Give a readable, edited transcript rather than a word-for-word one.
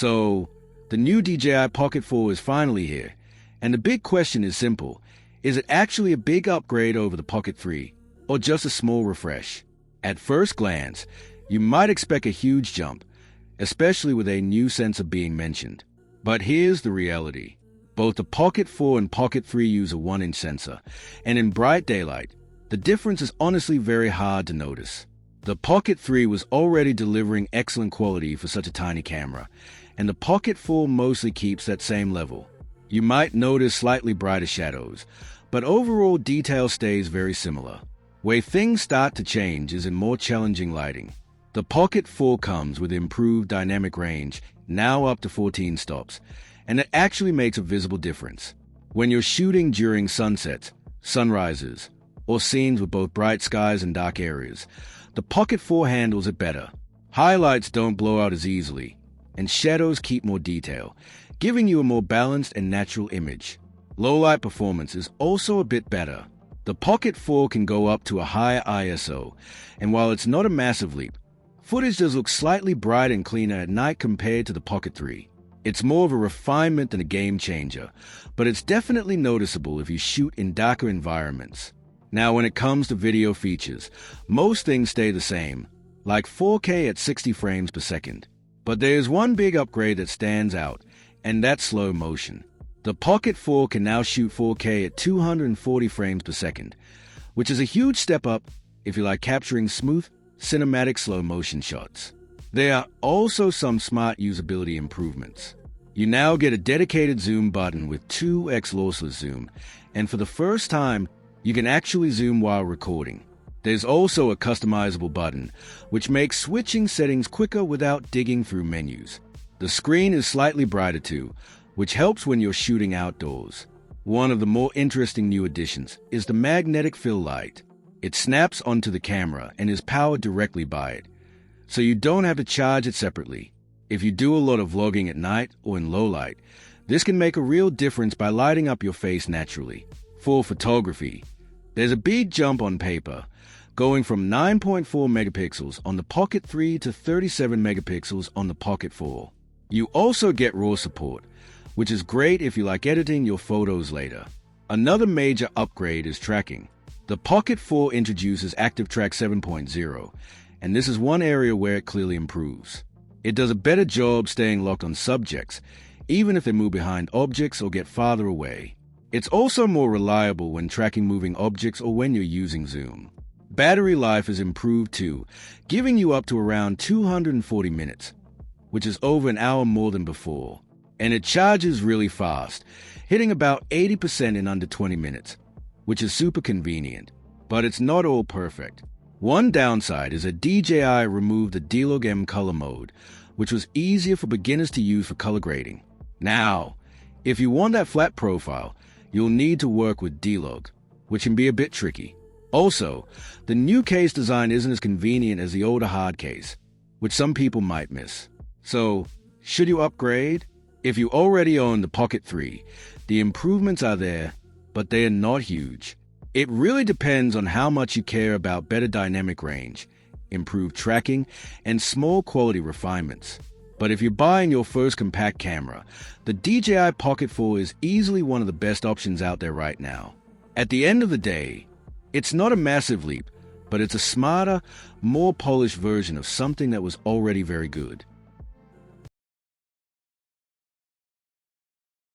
So, the new DJI Pocket 4 is finally here, and the big question is simple. Is it actually a big upgrade over the Pocket 3, or just a small refresh? At first glance, you might expect a huge jump, especially with a new sensor being mentioned. But here's the reality. Both the Pocket 4 and Pocket 3 use a 1-inch sensor, and in bright daylight, the difference is honestly very hard to notice. The Pocket 3 was already delivering excellent quality for such a tiny camera, and the Pocket 4 mostly keeps that same level. You might notice slightly brighter shadows, but overall detail stays very similar. Where things start to change is in more challenging lighting. The Pocket 4 comes with improved dynamic range, now up to 14 stops, and it actually makes a visible difference. When you're shooting during sunsets, sunrises, or scenes with both bright skies and dark areas, the Pocket 4 handles it better. Highlights don't blow out as easily, and shadows keep more detail, giving you a more balanced and natural image. Low-light performance is also a bit better. The Pocket 4 can go up to a higher ISO, and while it's not a massive leap, footage does look slightly brighter and cleaner at night compared to the Pocket 3. It's more of a refinement than a game changer, but it's definitely noticeable if you shoot in darker environments. Now, when it comes to video features, most things stay the same, like 4K at 60 frames per second. But there's one big upgrade that stands out, and that's slow motion. The Pocket 4 can now shoot 4K at 240 frames per second, which is a huge step up if you like capturing smooth, cinematic slow motion shots. There are also some smart usability improvements. You now get a dedicated zoom button with 2x lossless zoom, and for the first time, you can actually zoom while recording. There's also a customizable button, which makes switching settings quicker without digging through menus. The screen is slightly brighter too, which helps when you're shooting outdoors. One of the more interesting new additions is the magnetic fill light. It snaps onto the camera and is powered directly by it, so you don't have to charge it separately. If you do a lot of vlogging at night or in low light, this can make a real difference by lighting up your face naturally. For photography, there's a big jump on paper, going from 9.4 megapixels on the Pocket 3 to 37 megapixels on the Pocket 4. You also get RAW support, which is great if you like editing your photos later. Another major upgrade is tracking. The Pocket 4 introduces ActiveTrack 7.0, and this is one area where it clearly improves. It does a better job staying locked on subjects, even if they move behind objects or get farther away. It's also more reliable when tracking moving objects or when you're using zoom. Battery life is improved too, giving you up to around 240 minutes, which is over an hour more than before. And it charges really fast, hitting about 80% in under 20 minutes, which is super convenient. But it's not all perfect. One downside is that DJI removed the D-Log M color mode, which was easier for beginners to use for color grading. Now, if you want that flat profile, you'll need to work with D-Log, which can be a bit tricky. Also, the new case design isn't as convenient as the older hard case, which some people might miss. So, should you upgrade? If you already own the Pocket 3, the improvements are there, but they are not huge. It really depends on how much you care about better dynamic range, improved tracking, and small quality refinements. But if you're buying your first compact camera, the DJI Pocket 4 is easily one of the best options out there right now. At the end of the day, it's not a massive leap, but it's a smarter, more polished version of something that was already very good.